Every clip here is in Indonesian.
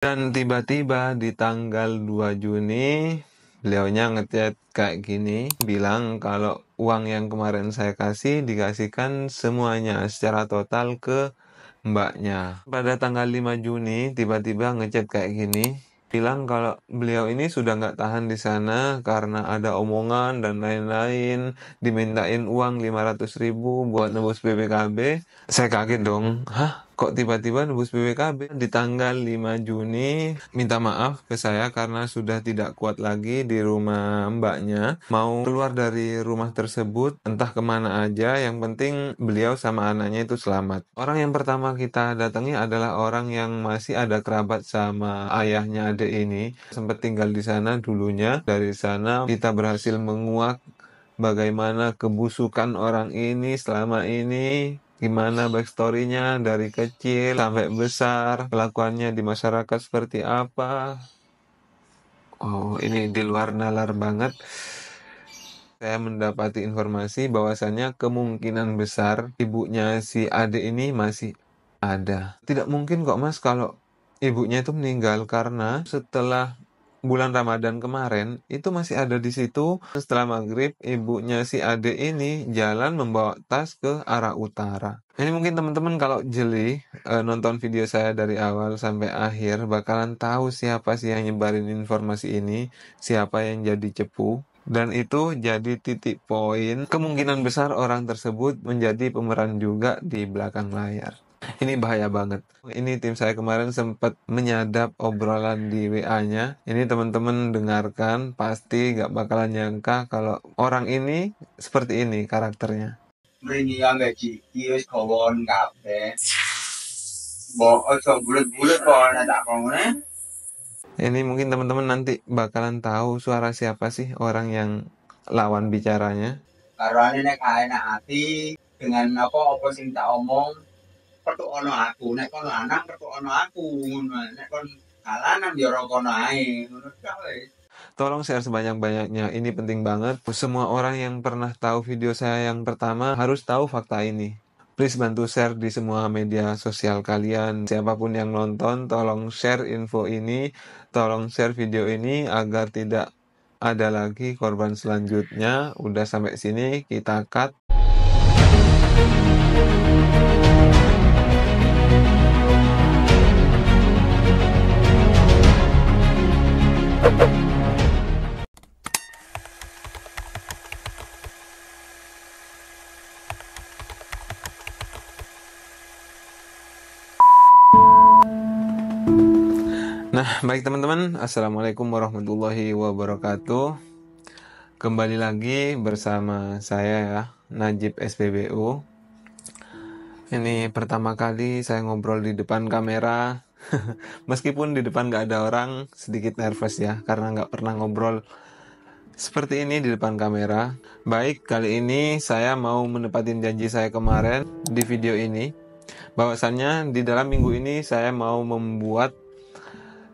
Dan tiba-tiba di tanggal 2 Juni, beliaunya ngechat kayak gini, bilang kalau uang yang kemarin saya kasih dikasihkan semuanya secara total ke mbaknya. Pada tanggal 5 Juni tiba-tiba ngechat kayak gini, bilang kalau beliau ini sudah nggak tahan di sana karena ada omongan dan lain-lain, dimintain uang 500.000 buat nebus BPKB. Saya kaget dong, hah? Kok tiba-tiba nebus BPKB? Di tanggal 5 Juni minta maaf ke saya karena sudah tidak kuat lagi di rumah mbaknya. Mau keluar dari rumah tersebut, entah kemana aja, yang penting beliau sama anaknya itu selamat. Orang yang pertama kita datangi adalah orang yang masih ada kerabat sama ayahnya adik ini. Sempat tinggal di sana dulunya. Dari sana kita berhasil menguak bagaimana kebusukan orang ini selama ini, gimana backstory-nya dari kecil sampai besar, kelakuannya di masyarakat seperti apa. Oh, ini di luar nalar banget. Saya mendapati informasi bahwasannya kemungkinan besar ibunya si adik ini masih ada. Tidak mungkin kok Mas kalau ibunya itu meninggal karena setelah bulan Ramadan kemarin itu masih ada di situ. Setelah maghrib ibunya si adik ini jalan membawa tas ke arah utara. Ini mungkin teman-teman kalau jeli nonton video saya dari awal sampai akhir bakalan tahu siapa sih yang nyebarin informasi ini, siapa yang jadi cepu. Dan itu jadi titik poin kemungkinan besar orang tersebut menjadi pemeran juga di belakang layar. Ini bahaya banget. Ini tim saya kemarin sempat menyadap obrolan di WA-nya. Ini teman-teman dengarkan, pasti gak bakalan nyangka kalau orang ini seperti ini karakternya. Meringiang gaji, kios kawan kafe. Bawa bulat-bulat bawa nak kawan. Ini mungkin teman-teman nanti bakalan tahu suara siapa sih orang yang lawan bicaranya. Karena ini kaya nak hati dengan apa sing tak omong. Pertu ono aku, nek kon lanang pertu ono aku, nek kon kalanan yo ora kono ae, ngono wis. Tolong share sebanyak-banyaknya, ini penting banget. Semua orang yang pernah tahu video saya yang pertama harus tahu fakta ini. Please bantu share di semua media sosial kalian. Siapapun yang nonton, tolong share info ini, tolong share video ini agar tidak ada lagi korban selanjutnya. Udah sampai sini, kita cut. Nah, baik teman-teman, Assalamualaikum warahmatullahi wabarakatuh. Kembali lagi bersama saya ya, Najib SPBU. Ini pertama kali saya ngobrol di depan kamera. Meskipun di depan gak ada orang, sedikit nervous ya, karena gak pernah ngobrol seperti ini di depan kamera. Baik, kali ini saya mau menepatin janji saya kemarin di video ini. Bahwasannya di dalam minggu ini saya mau membuat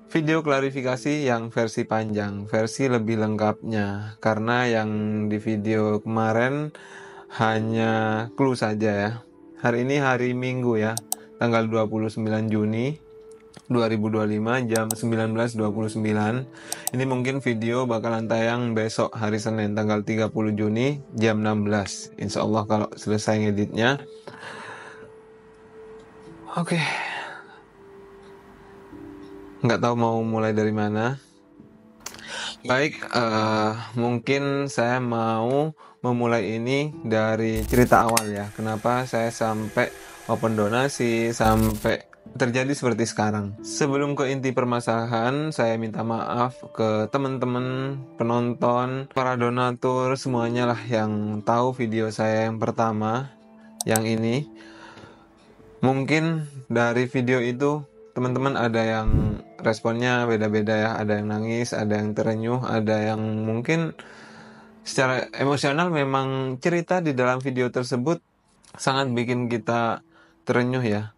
video klarifikasi yang versi panjang, versi lebih lengkapnya. Karena yang di video kemarin hanya clue saja ya. Hari ini hari Minggu ya, tanggal 29 Juni 2025 jam 19.29. Ini mungkin video bakalan tayang besok hari Senin tanggal 30 Juni jam 16. Insya Allah kalau selesai ngeditnya. Oke. Nggak tahu mau mulai dari mana. Baik, mungkin saya mau memulai ini dari cerita awal ya. Kenapa saya sampai open donasi, sampai terjadi seperti sekarang. Sebelum ke inti permasalahan, saya minta maaf ke teman-teman, penonton, para donatur, semuanya lah yang tahu video saya yang pertama, yang ini. Mungkin dari video itu teman-teman ada yang responnya beda-beda ya, ada yang nangis, ada yang terenyuh, ada yang mungkin secara emosional memang cerita di dalam video tersebut sangat bikin kita terenyuh ya.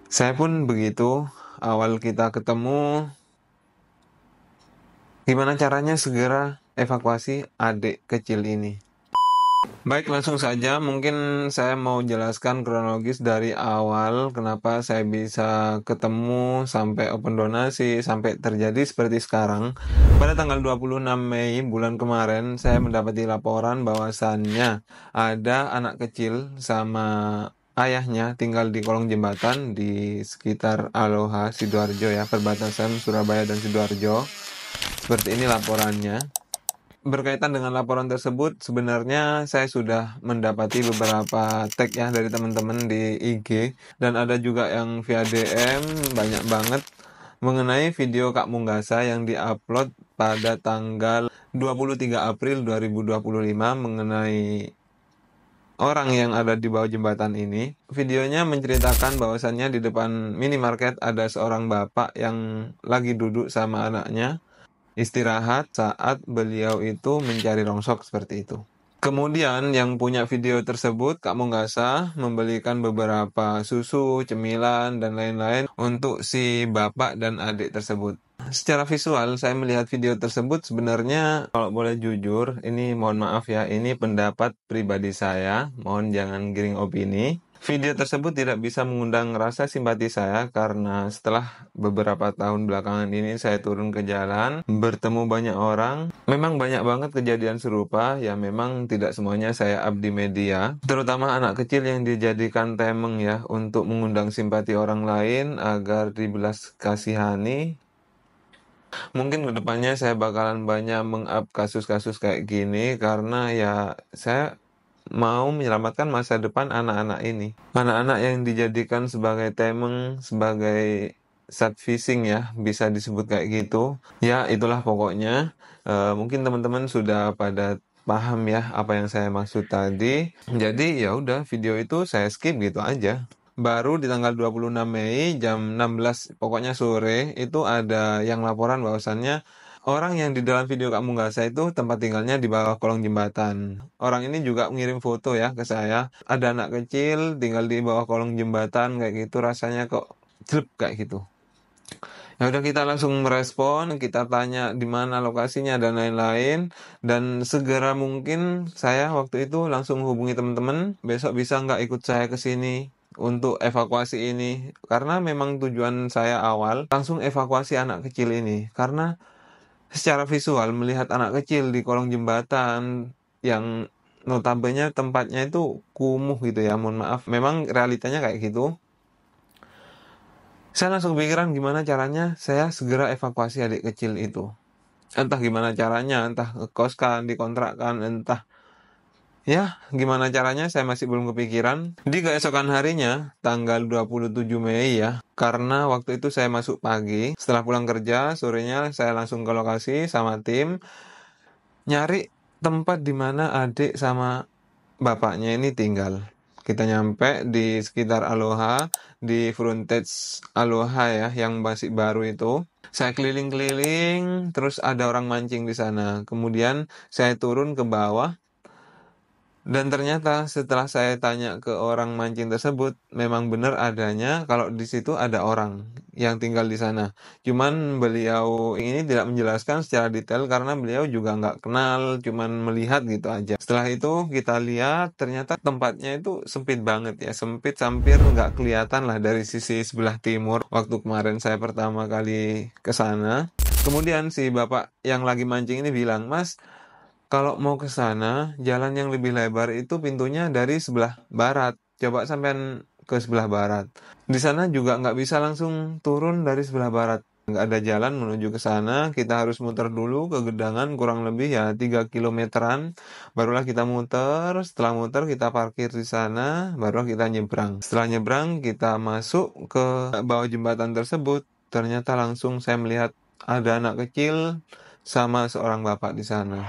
Saya pun begitu, awal kita ketemu, gimana caranya segera evakuasi adik kecil ini. Baik, langsung saja. Mungkin saya mau jelaskan kronologis dari awal kenapa saya bisa ketemu sampai open donasi, sampai terjadi seperti sekarang. Pada tanggal 26 Mei bulan kemarin, saya mendapati laporan bahwasannya ada anak kecil sama ayahnya tinggal di kolong jembatan di sekitar Aloha, Sidoarjo ya, perbatasan Surabaya dan Sidoarjo. Seperti ini laporannya. Berkaitan dengan laporan tersebut, sebenarnya saya sudah mendapati beberapa tag ya dari teman-teman di IG, dan ada juga yang via DM, banyak banget, mengenai video Kak Munggasa yang diupload pada tanggal 23 April 2025 mengenai orang yang ada di bawah jembatan ini. Videonya menceritakan bahwasannya di depan minimarket ada seorang bapak yang lagi duduk sama anaknya istirahat saat beliau itu mencari rongsok seperti itu. Kemudian yang punya video tersebut, Kak Munggasa, membelikan beberapa susu, cemilan, dan lain-lain untuk si bapak dan adik tersebut. Secara visual, saya melihat video tersebut sebenarnya, kalau boleh jujur, ini mohon maaf ya, ini pendapat pribadi saya, mohon jangan giring opini. Video tersebut tidak bisa mengundang rasa simpati saya karena setelah beberapa tahun belakangan ini saya turun ke jalan, bertemu banyak orang. Memang banyak banget kejadian serupa, ya memang tidak semuanya saya up di media. Terutama anak kecil yang dijadikan temeng ya untuk mengundang simpati orang lain agar dibelas kasihani. Mungkin kedepannya saya bakalan banyak meng-up kasus-kasus kayak gini karena ya saya mau menyelamatkan masa depan anak-anak ini. Anak-anak yang dijadikan sebagai temeng, sebagai sat fishing ya, bisa disebut kayak gitu. Ya, itulah pokoknya. Mungkin teman-teman sudah pada paham ya apa yang saya maksud tadi. Jadi ya udah video itu saya skip gitu aja. Baru di tanggal 26 Mei jam 16 pokoknya sore itu ada yang laporan bahwasannya orang yang di dalam video Kak Munggasa itu tempat tinggalnya di bawah kolong jembatan. Orang ini juga ngirim foto ya ke saya. Ada anak kecil tinggal di bawah kolong jembatan kayak gitu, rasanya kok jelek kayak gitu. Ya udah kita langsung merespon, kita tanya di mana lokasinya dan lain-lain, dan segera mungkin saya waktu itu langsung hubungi teman-teman, besok bisa nggak ikut saya ke sini untuk evakuasi ini, karena memang tujuan saya awal langsung evakuasi anak kecil ini, karena secara visual melihat anak kecil di kolong jembatan yang notabene tempatnya itu kumuh gitu ya, mohon maaf, memang realitanya kayak gitu. Saya langsung pikiran gimana caranya saya segera evakuasi adik kecil itu. Entah gimana caranya, entah ngekoskan, dikontrakkan, entah ya gimana caranya saya masih belum kepikiran. Di keesokan harinya, tanggal 27 Mei ya, karena waktu itu saya masuk pagi, setelah pulang kerja, sorenya saya langsung ke lokasi sama tim, nyari tempat di mana adik sama bapaknya ini tinggal. Kita nyampe di sekitar Aloha, di frontage Aloha ya, yang masih baru itu. Saya keliling-keliling, terus ada orang mancing di sana. Kemudian saya turun ke bawah, dan ternyata setelah saya tanya ke orang mancing tersebut, memang benar adanya kalau di situ ada orang yang tinggal di sana. Cuman beliau ini tidak menjelaskan secara detail karena beliau juga nggak kenal, cuman melihat gitu aja. Setelah itu kita lihat ternyata tempatnya itu sempit banget ya, sempit hampir nggak kelihatan lah dari sisi sebelah timur waktu kemarin saya pertama kali ke sana. Kemudian si bapak yang lagi mancing ini bilang, "Mas, kalau mau ke sana, jalan yang lebih lebar itu pintunya dari sebelah barat. Coba sampean ke sebelah barat. Di sana juga nggak bisa langsung turun dari sebelah barat. Nggak ada jalan menuju ke sana. Kita harus muter dulu ke Gedangan kurang lebih ya 3 kilometeran. Barulah kita muter. Setelah muter kita parkir di sana. Barulah kita nyebrang. Setelah nyebrang kita masuk ke bawah jembatan tersebut. Ternyata langsung saya melihat ada anak kecil sama seorang bapak di sana.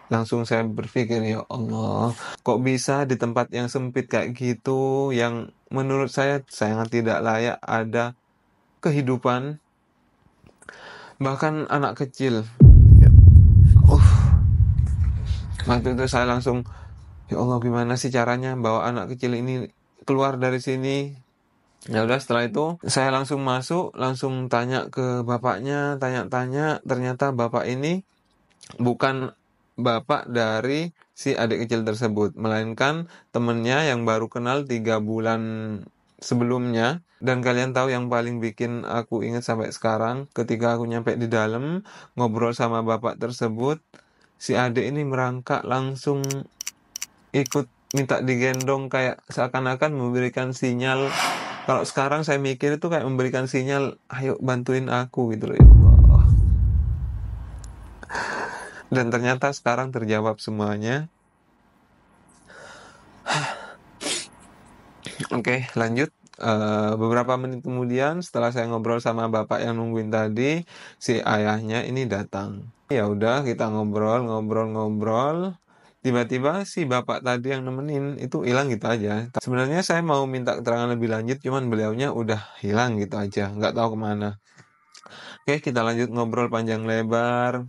Langsung saya berpikir, ya Allah, kok bisa di tempat yang sempit kayak gitu, yang menurut saya sangat tidak layak ada kehidupan, bahkan anak kecil. Waktu itu saya langsung, ya Allah gimana sih caranya bawa anak kecil ini keluar dari sini. Ya udah setelah itu saya langsung masuk, langsung tanya ke bapaknya, tanya-tanya, ternyata bapak ini bukan bapak dari si adik kecil tersebut, melainkan temennya yang baru kenal 3 bulan sebelumnya. Dan kalian tahu yang paling bikin aku ingat sampai sekarang, ketika aku nyampe di dalam ngobrol sama bapak tersebut, si adik ini merangkak langsung ikut minta digendong, kayak seakan-akan memberikan sinyal. Kalau sekarang saya mikir itu kayak memberikan sinyal, ayo bantuin aku gitu loh, ya Allah. Dan ternyata sekarang terjawab semuanya. Oke, lanjut. Beberapa menit kemudian setelah saya ngobrol sama bapak yang nungguin tadi, si ayahnya ini datang. Ya udah, kita ngobrol. Tiba-tiba si bapak tadi yang nemenin itu hilang gitu aja. Sebenarnya saya mau minta keterangan lebih lanjut, cuman beliaunya udah hilang gitu aja, nggak tahu kemana. Oke, kita lanjut ngobrol panjang lebar,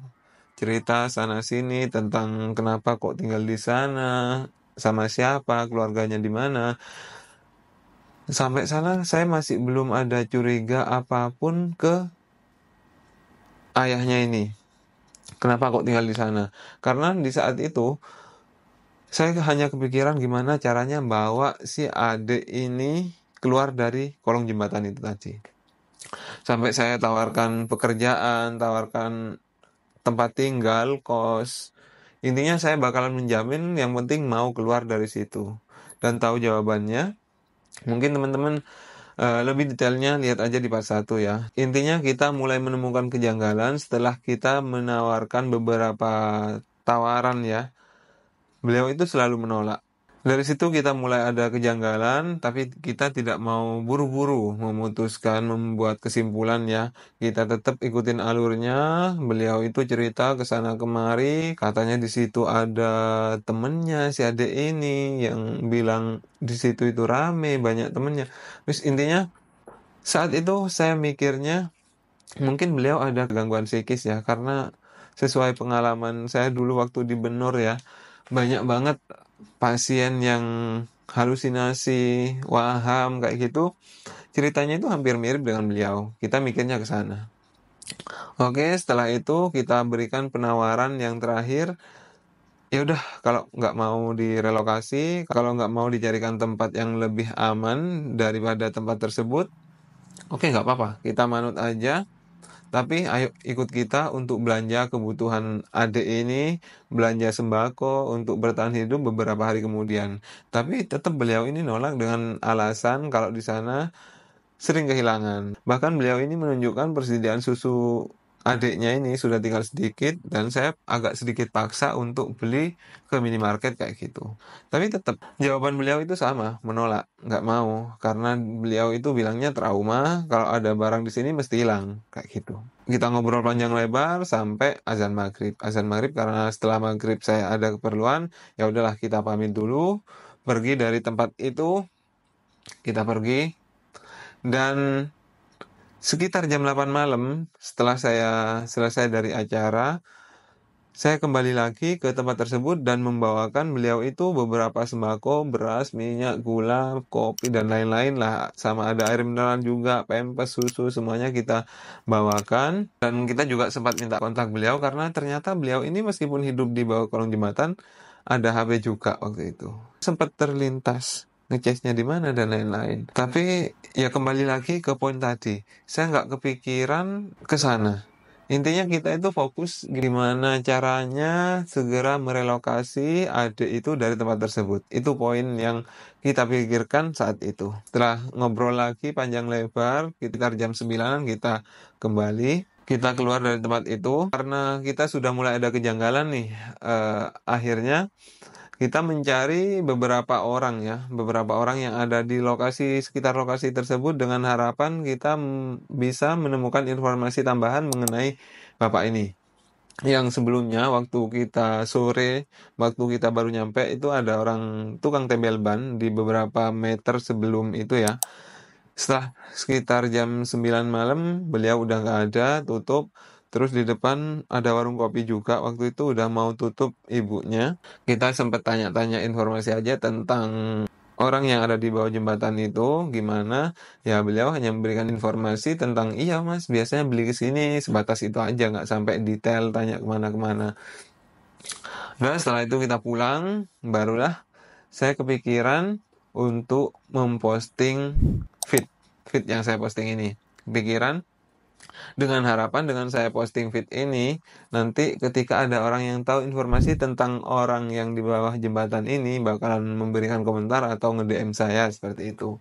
cerita sana sini tentang kenapa kok tinggal di sana, sama siapa, keluarganya di mana. Sampai sana saya masih belum ada curiga apapun ke ayahnya ini. Kenapa kok tinggal di sana? Karena di saat itu saya hanya kepikiran gimana caranya bawa si adik ini keluar dari kolong jembatan itu tadi. Sampai saya tawarkan pekerjaan, tawarkan tempat tinggal, kos. Intinya saya bakalan menjamin yang penting mau keluar dari situ. Dan tahu jawabannya, mungkin teman-teman lebih detailnya lihat aja di part 1 ya. Intinya kita mulai menemukan kejanggalan setelah kita menawarkan beberapa tawaran ya. Beliau itu selalu menolak. Dari situ kita mulai ada kejanggalan, tapi kita tidak mau buru-buru memutuskan, membuat kesimpulan ya. Kita tetap ikutin alurnya. Beliau itu cerita ke sana kemari, katanya di situ ada temennya si adik ini yang bilang di situ itu rame, banyak temennya. Terus intinya saat itu saya mikirnya mungkin beliau ada gangguan psikis ya, karena sesuai pengalaman saya dulu waktu di Benur ya, banyak banget pasien yang halusinasi, waham kayak gitu. Ceritanya itu hampir mirip dengan beliau. Kita mikirnya ke sana. Oke, setelah itu kita berikan penawaran yang terakhir. Ya udah, kalau nggak mau direlokasi, kalau nggak mau dicarikan tempat yang lebih aman daripada tempat tersebut, oke nggak apa-apa, kita manut aja. Tapi ayo ikut kita untuk belanja kebutuhan adik ini, belanja sembako untuk bertahan hidup beberapa hari kemudian. Tapi tetap beliau ini nolak dengan alasan kalau di sana sering kehilangan. Bahkan beliau ini menunjukkan persediaan susu adiknya ini sudah tinggal sedikit, dan saya agak sedikit paksa untuk beli ke minimarket kayak gitu. Tapi tetap jawaban beliau itu sama, menolak, nggak mau, karena beliau itu bilangnya trauma, kalau ada barang di sini mesti hilang kayak gitu. Kita ngobrol panjang lebar sampai azan maghrib. Azan maghrib karena setelah maghrib saya ada keperluan, ya udahlah kita pamit dulu, pergi dari tempat itu, kita pergi. Dan sekitar jam 8 malam, setelah saya selesai dari acara, saya kembali lagi ke tempat tersebut dan membawakan beliau itu beberapa sembako, beras, minyak, gula, kopi, dan lain-lain lah. Sama ada air mineral juga, pempes, susu, semuanya kita bawakan. Dan kita juga sempat minta kontak beliau karena ternyata beliau ini meskipun hidup di bawah kolong jembatan, ada HP juga waktu itu. Sempat terlintas ngecasnya di mana dan lain-lain. Tapi ya kembali lagi ke poin tadi, saya nggak kepikiran ke sana. Intinya kita itu fokus gimana caranya segera merelokasi adik itu dari tempat tersebut. Itu poin yang kita pikirkan saat itu. Setelah ngobrol lagi panjang lebar, sekitar jam 9 kita kembali. Kita keluar dari tempat itu karena kita sudah mulai ada kejanggalan nih. Akhirnya kita mencari beberapa orang ya, beberapa orang yang ada di lokasi, sekitar lokasi tersebut, dengan harapan kita bisa menemukan informasi tambahan mengenai bapak ini. Yang sebelumnya waktu kita sore, waktu kita baru nyampe itu ada orang tukang tempel ban di beberapa meter sebelum itu ya. Setelah sekitar jam 9 malam, beliau udah nggak ada, tutup. Terus di depan ada warung kopi juga, waktu itu udah mau tutup ibunya. Kita sempat tanya-tanya informasi aja tentang orang yang ada di bawah jembatan itu, gimana. Ya beliau hanya memberikan informasi tentang, iya mas, biasanya beli ke sini, sebatas itu aja, nggak sampai detail tanya kemana-kemana. Dan setelah itu kita pulang, barulah saya kepikiran untuk memposting feed yang saya posting ini. Kepikiran dengan harapan dengan saya posting feed ini, nanti ketika ada orang yang tahu informasi tentang orang yang di bawah jembatan ini bakalan memberikan komentar atau nge-DM saya seperti itu.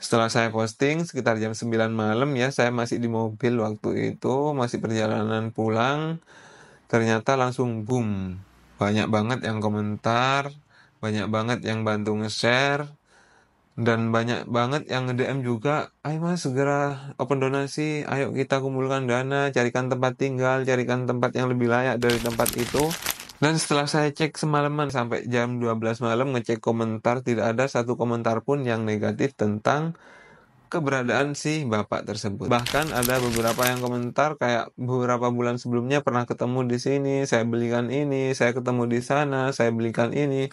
Setelah saya posting sekitar jam 9 malam ya, saya masih di mobil waktu itu, masih perjalanan pulang, ternyata langsung boom. Banyak banget yang komentar, banyak banget yang bantu nge-share, dan banyak banget yang nge-DM juga, ayo mas segera open donasi, ayo kita kumpulkan dana, carikan tempat tinggal, carikan tempat yang lebih layak dari tempat itu. Dan setelah saya cek semalaman sampai jam 12 malam ngecek komentar, tidak ada satu komentar pun yang negatif tentang keberadaan si bapak tersebut. Bahkan ada beberapa yang komentar kayak beberapa bulan sebelumnya pernah ketemu di sini, saya belikan ini, saya ketemu di sana, saya belikan ini.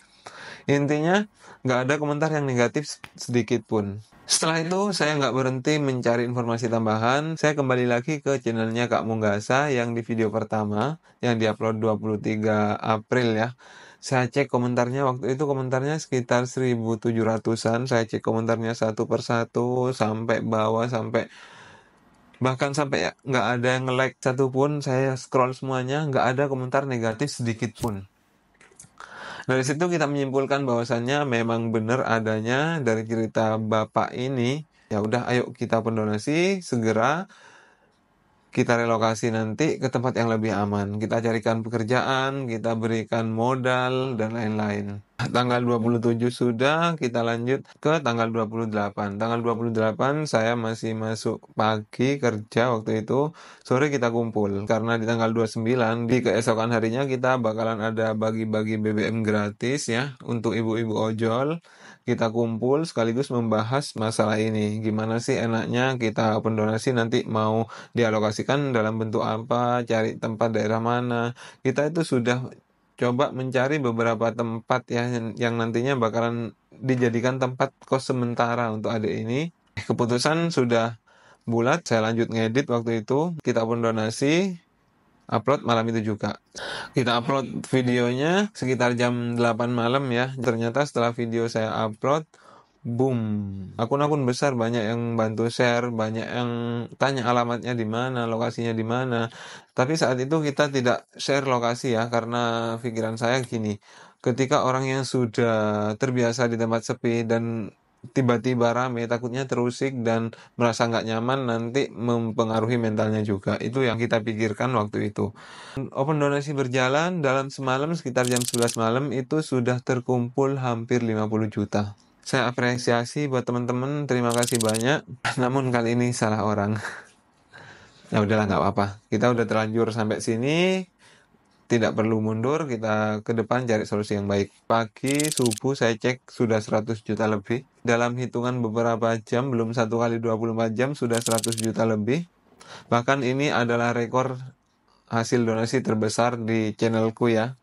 Intinya nggak ada komentar yang negatif sedikit pun. Setelah itu saya nggak berhenti mencari informasi tambahan. Saya kembali lagi ke channelnya Kak Munggasa yang di video pertama yang diupload 23 April ya. Saya cek komentarnya, waktu itu komentarnya sekitar 1.700-an. Saya cek komentarnya satu persatu sampai bawah, bahkan sampai nggak ada yang nge-like satupun. Saya scroll semuanya, nggak ada komentar negatif sedikit pun. Dari situ kita menyimpulkan bahwasannya memang benar adanya dari cerita bapak ini. Ya udah, ayo kita pendonasi segera, kita relokasi nanti ke tempat yang lebih aman. Kita carikan pekerjaan, kita berikan modal, dan lain-lain. Tanggal 27 sudah, kita lanjut ke tanggal 28. Tanggal 28 saya masih masuk pagi kerja waktu itu. Sore kita kumpul. Karena di tanggal 29, di keesokan harinya kita bakalan ada bagi-bagi BBM gratis ya untuk ibu-ibu ojol. Kita kumpul sekaligus membahas masalah ini. Gimana sih enaknya kita pendonasi nanti mau dialokasikan dalam bentuk apa, cari tempat daerah mana. Kita itu sudah coba mencari beberapa tempat ya yang nantinya bakalan dijadikan tempat kos sementara untuk adik ini. Keputusan sudah bulat, saya lanjut ngedit waktu itu. Kita pun donasi, upload malam itu juga. Kita upload videonya sekitar jam 8 malam ya. Ternyata setelah video saya upload, boom, akun-akun besar banyak yang bantu share, banyak yang tanya alamatnya di mana, lokasinya di mana. Tapi saat itu kita tidak share lokasi ya, karena pikiran saya gini, ketika orang yang sudah terbiasa di tempat sepi dan tiba-tiba rame, takutnya terusik dan merasa nggak nyaman, nanti mempengaruhi mentalnya juga. Itu yang kita pikirkan waktu itu. Open donasi berjalan, dalam semalam sekitar jam 11 malam itu sudah terkumpul hampir 50 juta. Saya apresiasi buat teman-teman, terima kasih banyak. Namun kali ini salah orang. Ya udahlah, nggak apa-apa. Kita udah terlanjur sampai sini, tidak perlu mundur, kita ke depan cari solusi yang baik. Pagi subuh saya cek sudah 100 juta lebih. Dalam hitungan beberapa jam, belum 1 kali 24 jam sudah 100 juta lebih. Bahkan ini adalah rekor hasil donasi terbesar di channelku ya.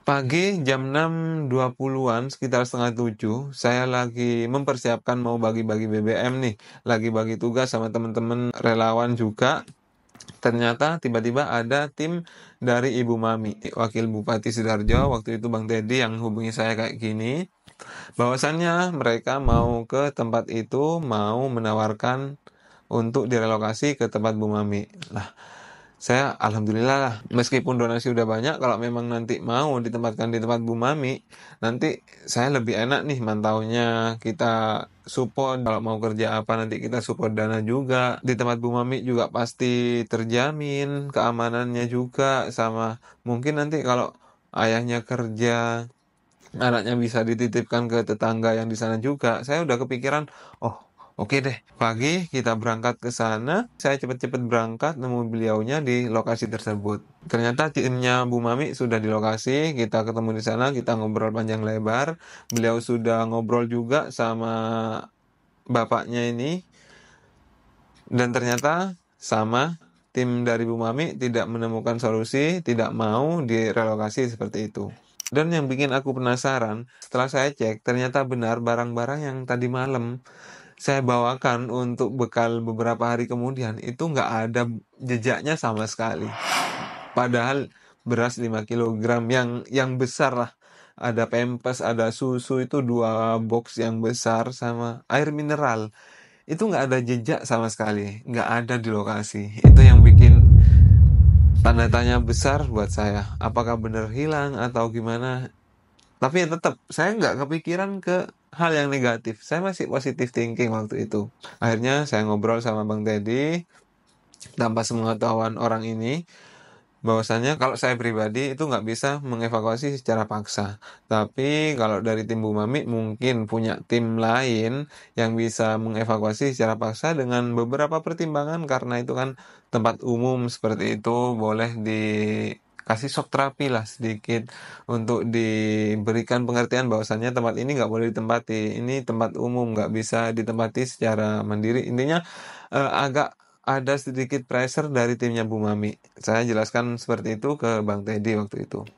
Pagi jam 6.20-an, sekitar setengah 7, saya lagi mempersiapkan mau bagi-bagi BBM nih. Lagi bagi tugas sama teman-teman relawan juga. Ternyata tiba-tiba ada tim dari Ibu Mami, Wakil Bupati Sidoarjo, waktu itu Bang Teddy yang hubungi saya kayak gini. Bahwasannya mereka mau ke tempat itu, mau menawarkan untuk direlokasi ke tempat Bu Mami. Nah, saya alhamdulillah lah, meskipun donasi udah banyak, kalau memang nanti mau ditempatkan di tempat Bu Mami, nanti saya lebih enak nih mantaunya, kita support, kalau mau kerja apa nanti kita support dana juga. Di tempat Bu Mami juga pasti terjamin keamanannya juga, sama mungkin nanti kalau ayahnya kerja, anaknya bisa dititipkan ke tetangga yang di sana juga. Saya udah kepikiran, oh oke deh, pagi kita berangkat ke sana. Saya cepet-cepet berangkat, nemu beliaunya di lokasi tersebut. Ternyata timnya Bu Mami sudah di lokasi, kita ketemu di sana, kita ngobrol panjang lebar. Beliau sudah ngobrol juga sama bapaknya ini, dan ternyata sama, tim dari Bu Mami tidak menemukan solusi, tidak mau direlokasi seperti itu. Dan yang bikin aku penasaran, setelah saya cek, ternyata benar barang-barang yang tadi malam saya bawakan untuk bekal beberapa hari kemudian itu nggak ada jejaknya sama sekali. Padahal beras 5 kilogram yang besar lah. Ada Pampers, ada susu itu 2 box yang besar sama air mineral. Itu nggak ada jejak sama sekali, nggak ada di lokasi. Itu yang bikin tanda tanya besar buat saya. Apakah benar hilang atau gimana? Tapi ya tetap, saya nggak kepikiran ke hal yang negatif. Saya masih positive thinking waktu itu. Akhirnya saya ngobrol sama Bang Teddy, tanpa sepengetahuan orang ini, bahwasannya kalau saya pribadi itu nggak bisa mengevakuasi secara paksa. Tapi kalau dari tim Bu Mami mungkin punya tim lain yang bisa mengevakuasi secara paksa dengan beberapa pertimbangan, karena itu kan tempat umum seperti itu, boleh dikasih shock terapi lah sedikit untuk diberikan pengertian bahwasannya tempat ini nggak boleh ditempati. Ini tempat umum, nggak bisa ditempati secara mandiri. Intinya agak ada sedikit pressure dari timnya Bu Mami. Saya jelaskan seperti itu ke Bang Teddy waktu itu.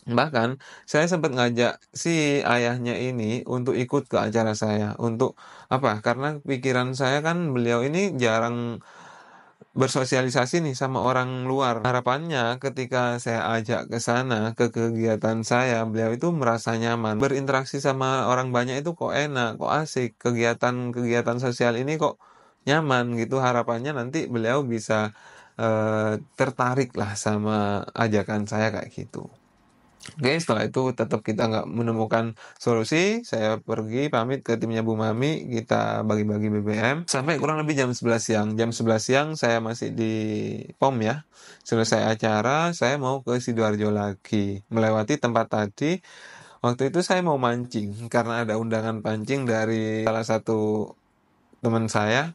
Bahkan saya sempat ngajak si ayahnya ini untuk ikut ke acara saya. Untuk apa? Karena pikiran saya kan beliau ini jarang bersosialisasi nih sama orang luar. Harapannya ketika saya ajak ke sana, ke kegiatan saya, beliau itu merasa nyaman. Berinteraksi sama orang banyak itu kok enak, kok asik. Kegiatan-kegiatan sosial ini kok nyaman gitu. Harapannya nanti beliau bisa tertarik lah sama ajakan saya kayak gitu. Oke, setelah itu tetap kita nggak menemukan solusi. Saya pergi pamit ke timnya Bu Mami, kita bagi-bagi BBM sampai kurang lebih jam 11 siang. Jam 11 siang saya masih di POM ya. Selesai acara, saya mau ke Sidoarjo lagi. Melewati tempat tadi, waktu itu saya mau mancing karena ada undangan pancing dari salah satu teman saya.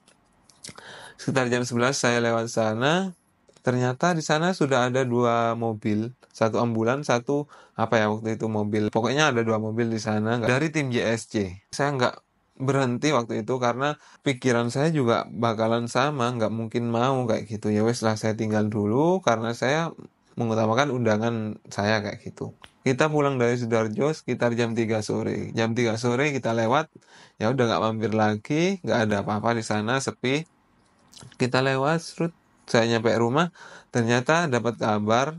Sekitar jam 11 saya lewat sana. Ternyata di sana sudah ada 2 mobil, satu ambulans, satu apa ya waktu itu mobil. Pokoknya ada 2 mobil di sana dari tim JSC. Saya nggak berhenti waktu itu karena pikiran saya juga bakalan sama, nggak mungkin mau kayak gitu. Ya wes lah, saya tinggal dulu karena saya mengutamakan undangan saya kayak gitu. Kita pulang dari Sidoarjo sekitar jam 3 sore. Jam 3 sore kita lewat, ya udah nggak mampir lagi, nggak ada apa-apa di sana, sepi. Kita lewat, saya nyampe rumah, ternyata dapat kabar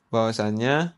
bahwasannya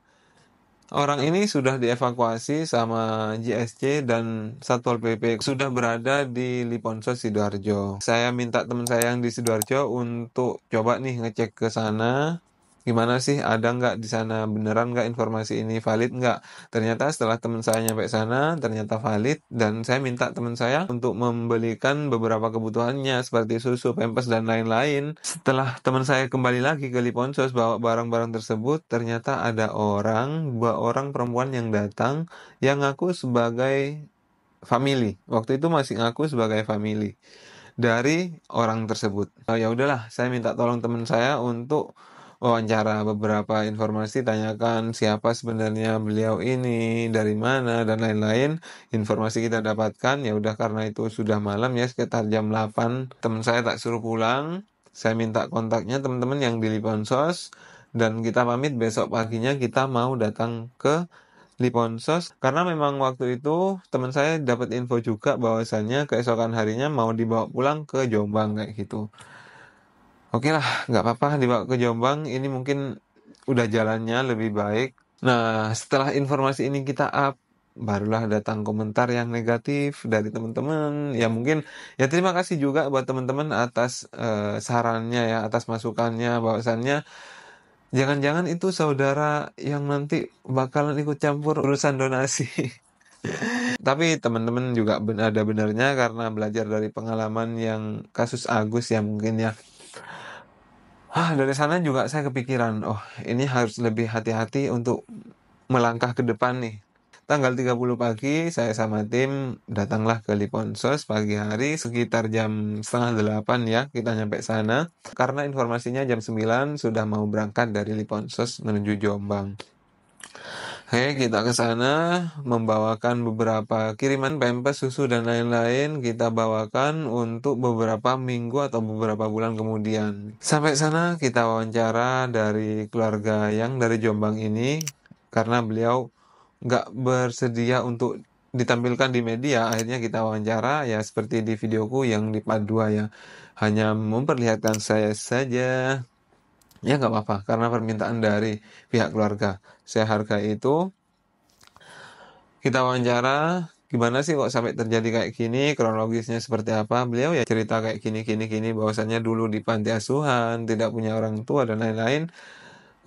orang ini sudah dievakuasi sama JSC dan Satpol PP, sudah berada di Liponsos Sidoarjo. Saya minta teman saya yang di Sidoarjo untuk coba nih ngecek ke sana. Gimana sih, ada nggak di sana, beneran nggak informasi ini, valid nggak? Ternyata setelah teman saya nyampe sana, ternyata valid, dan saya minta teman saya untuk membelikan beberapa kebutuhannya seperti susu, Pampers, dan lain-lain. Setelah teman saya kembali lagi ke Liponsos bawa barang-barang tersebut, ternyata ada 2 orang perempuan yang datang yang ngaku sebagai family. Waktu itu masih ngaku sebagai family dari orang tersebut. Ya udahlah, saya minta tolong teman saya untuk wawancara beberapa informasi, tanyakan siapa sebenarnya beliau ini, dari mana, dan lain-lain. Informasi kita dapatkan. Ya udah, karena itu sudah malam ya, sekitar jam 8. Teman saya tak suruh pulang. Saya minta kontaknya teman-teman yang di Liponsos, dan kita pamit besok paginya kita mau datang ke Liponsos, karena memang waktu itu teman saya dapat info juga bahwasannya keesokan harinya mau dibawa pulang ke Jombang kayak gitu. Oke lah, nggak apa-apa dibawa ke Jombang, ini mungkin udah jalannya lebih baik. Nah, setelah informasi ini kita up, barulah datang komentar yang negatif dari teman-teman. Ya mungkin, ya terima kasih juga buat teman-teman atas sarannya ya, atas masukannya, bahwasannya jangan-jangan itu saudara yang nanti bakalan ikut campur urusan donasi. Tapi teman-teman juga ada benarnya, karena belajar dari pengalaman yang kasus Agus ya mungkin ya. Dari sana juga saya kepikiran, oh ini harus lebih hati-hati untuk melangkah ke depan nih. Tanggal 30 pagi saya sama tim datanglah ke Liponsos pagi hari sekitar jam setengah 8 ya, kita nyampe sana. Karena informasinya jam 9 sudah mau berangkat dari Liponsos menuju Jombang. Oke, kita ke sana membawakan beberapa kiriman Pampers, susu, dan lain-lain. Kita bawakan untuk beberapa minggu atau beberapa bulan kemudian. Sampai sana kita wawancara dari keluarga yang dari Jombang ini, karena beliau nggak bersedia untuk ditampilkan di media. Akhirnya kita wawancara ya seperti di videoku yang di part 2 ya. Hanya memperlihatkan saya saja. Ya nggak apa-apa, karena permintaan dari pihak keluarga. Saya hargai itu. Kita wawancara, gimana sih kok sampai terjadi kayak gini, kronologisnya seperti apa. Beliau ya cerita kayak gini, bahwasannya dulu di panti asuhan, tidak punya orang tua dan lain-lain.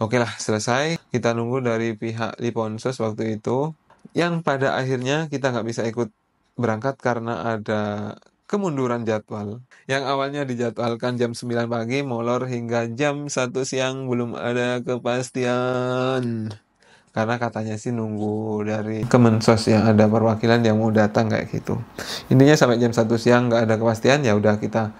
Oke lah, selesai. Kita nunggu dari pihak Liponsos waktu itu, yang pada akhirnya kita nggak bisa ikut berangkat karena ada kemunduran jadwal. Yang awalnya dijadwalkan jam 9 pagi, molor hingga jam 1 siang, belum ada kepastian. Karena katanya sih nunggu dari Kemensos yang ada perwakilan yang mau datang kayak gitu. Intinya sampai jam 1 siang nggak ada kepastian, ya udah kita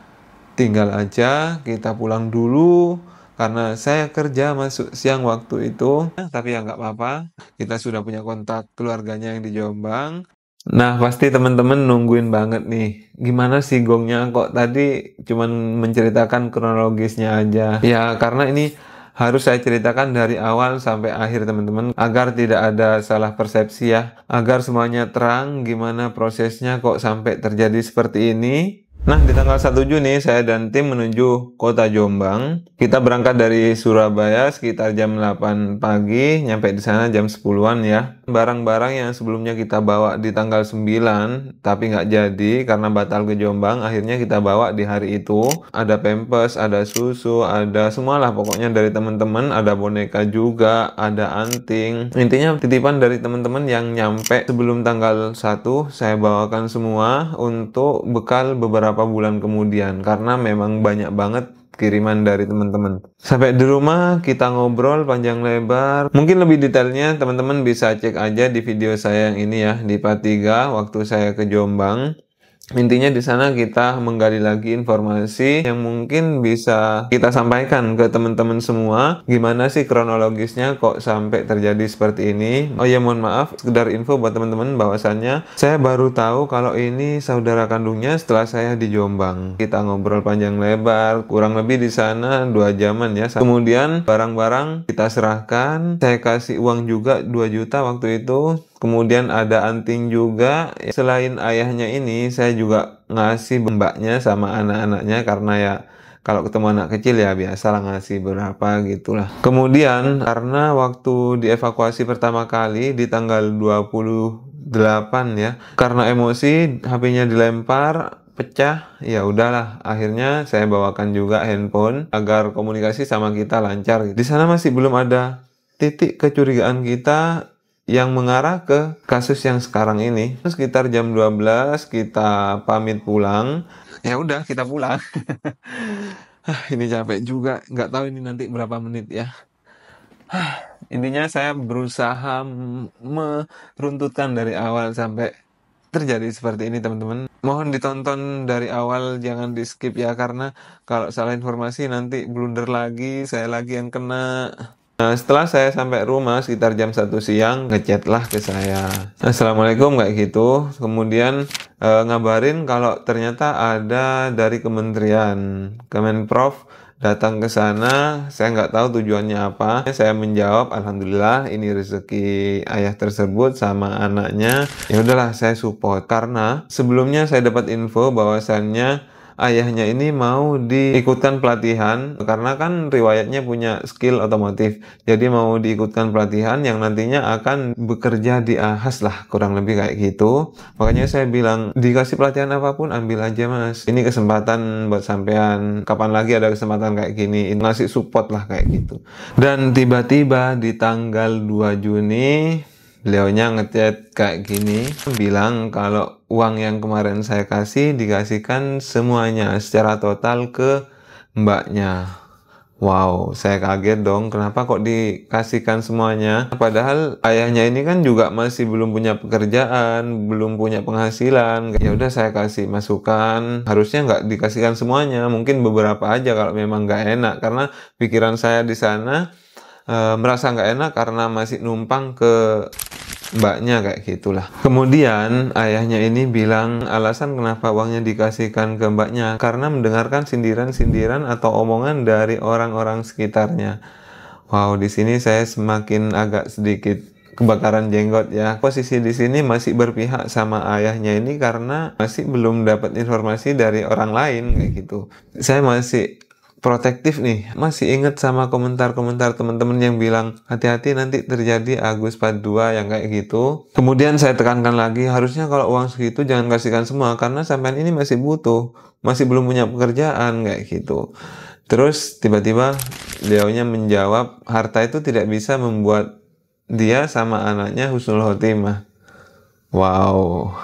tinggal aja, kita pulang dulu. Karena saya kerja masuk siang waktu itu, tapi ya nggak apa-apa. Kita sudah punya kontak keluarganya yang di Jombang. Nah, pasti teman-teman nungguin banget nih. Gimana sih gongnya kok tadi cuman menceritakan kronologisnya aja. Ya, karena ini harus saya ceritakan dari awal sampai akhir teman-teman, agar tidak ada salah persepsi ya. Agar semuanya terang gimana prosesnya kok sampai terjadi seperti ini. Nah, di tanggal 1 Juni saya dan tim menuju kota Jombang. Kita berangkat dari Surabaya sekitar jam 8 pagi, nyampe di sana jam 10-an ya. Barang-barang yang sebelumnya kita bawa di tanggal 9, tapi nggak jadi karena batal ke Jombang, akhirnya kita bawa di hari itu. Ada pampers, ada susu, ada semualah pokoknya dari teman-teman, ada boneka juga, ada anting. Intinya titipan dari teman-teman yang nyampe sebelum tanggal 1, saya bawakan semua untuk bekal beberapa bulan kemudian, karena memang banyak banget kiriman dari teman-teman. Sampai di rumah kita ngobrol panjang lebar. Mungkin lebih detailnya teman-teman bisa cek aja di video saya yang ini ya, di part 3 waktu saya ke Jombang. Intinya di sana kita menggali lagi informasi yang mungkin bisa kita sampaikan ke teman-teman semua. Gimana sih kronologisnya kok sampai terjadi seperti ini? Oh ya, mohon maaf, sekedar info buat teman-teman bahwasannya saya baru tahu kalau ini saudara kandungnya setelah saya di Jombang. Kita ngobrol panjang lebar, kurang lebih di sana 2 jaman ya. Kemudian barang-barang kita serahkan, saya kasih uang juga 2 juta waktu itu. Kemudian ada anting juga. Selain ayahnya ini, saya juga ngasih mbaknya sama anak-anaknya, karena ya kalau ketemu anak kecil ya biasalah ngasih berapa gitulah. Kemudian karena waktu dievakuasi pertama kali di tanggal 28 ya, karena emosi HP-nya dilempar, pecah, ya udahlah, akhirnya saya bawakan juga handphone agar komunikasi sama kita lancar. Di sana masih belum ada titik kecurigaan kita yang mengarah ke kasus yang sekarang ini. Sekitar jam 12 kita pamit pulang. Ya udah, kita pulang. Ini capek juga, nggak tahu ini nanti berapa menit ya. Intinya saya berusaha meruntutkan dari awal sampai terjadi seperti ini teman-teman. Mohon ditonton dari awal, jangan di skip ya, karena kalau salah informasi nanti blunder lagi, saya lagi yang kena. Nah, setelah saya sampai rumah sekitar jam 1 siang, ngechat lah ke saya. Assalamualaikum kayak gitu. Kemudian ngabarin kalau ternyata ada dari kementerian Kemenprov datang ke sana. Saya nggak tahu tujuannya apa. Saya menjawab, alhamdulillah ini rezeki ayah tersebut sama anaknya. Ya udahlah, saya support karena sebelumnya saya dapat info bahwasannya ayahnya ini mau diikutkan pelatihan karena kan riwayatnya punya skill otomotif. Jadi mau diikutkan pelatihan yang nantinya akan bekerja di Ahas lah, kurang lebih kayak gitu. Makanya saya bilang, dikasih pelatihan apapun ambil aja mas. Ini kesempatan buat sampean. Kapan lagi ada kesempatan kayak gini? Ngasih support lah kayak gitu. Dan tiba-tiba di tanggal 2 Juni beliaunya ngechat kayak gini, bilang kalau uang yang kemarin saya kasih dikasihkan semuanya secara total ke mbaknya. Wow, saya kaget dong, kenapa kok dikasihkan semuanya? Padahal ayahnya ini kan juga masih belum punya pekerjaan, belum punya penghasilan. Ya udah, saya kasih masukan, harusnya nggak dikasihkan semuanya, mungkin beberapa aja kalau memang nggak enak. Karena pikiran saya di sana merasa nggak enak karena masih numpang ke mbaknya kayak gitulah. Kemudian ayahnya ini bilang alasan kenapa uangnya dikasihkan ke mbaknya karena mendengarkan sindiran-sindiran atau omongan dari orang-orang sekitarnya. Wow, di sini saya semakin agak sedikit kebakaran jenggot ya. Posisi di sini masih berpihak sama ayahnya ini karena masih belum dapat informasi dari orang lain kayak gitu. Saya masih protektif nih. Masih inget sama komentar-komentar teman-teman yang bilang hati-hati nanti terjadi Agus Part 2 yang kayak gitu. Kemudian saya tekankan lagi, harusnya kalau uang segitu jangan kasihkan semua karena sampean ini masih butuh, masih belum punya pekerjaan kayak gitu. Terus tiba-tiba beliaunya menjawab, harta itu tidak bisa membuat dia sama anaknya husnul khotimah. Wow.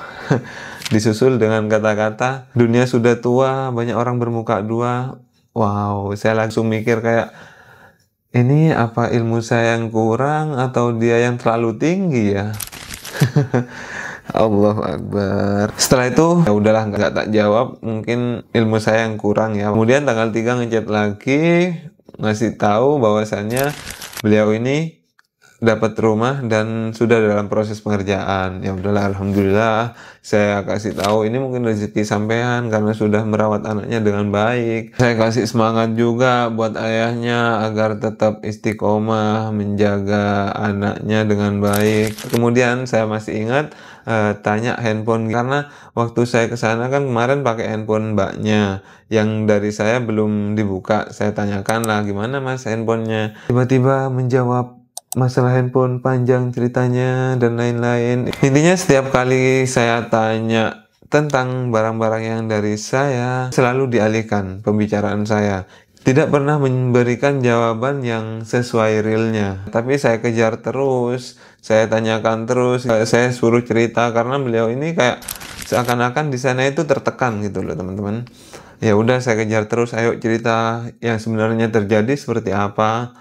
Disusul dengan kata-kata dunia sudah tua, banyak orang bermuka dua. Wow, saya langsung mikir kayak ini apa ilmu saya yang kurang atau dia yang terlalu tinggi ya? Allahu Akbar. Setelah itu ya udahlah, nggak tak jawab, mungkin ilmu saya yang kurang ya. Kemudian tanggal 3 ngechat lagi, ngasih tahu bahwasannya beliau ini dapat rumah dan sudah dalam proses pengerjaan. Ya udahlah, alhamdulillah saya kasih tahu ini mungkin rezeki sampean karena sudah merawat anaknya dengan baik. Saya kasih semangat juga buat ayahnya agar tetap istiqomah menjaga anaknya dengan baik. Kemudian saya masih ingat tanya handphone karena waktu saya ke sana kan kemarin pakai handphone mbaknya yang dari saya belum dibuka. Saya tanyakan lah gimana mas handphonenya. Tiba-tiba menjawab masalah handphone panjang ceritanya dan lain-lain. Intinya setiap kali saya tanya tentang barang-barang yang dari saya selalu dialihkan pembicaraan saya. Tidak pernah memberikan jawaban yang sesuai realnya. Tapi saya kejar terus, saya tanyakan terus, saya suruh cerita karena beliau ini kayak seakan-akan di sana itu tertekan gitu loh teman-teman. Ya udah saya kejar terus, ayo cerita yang sebenarnya terjadi seperti apa.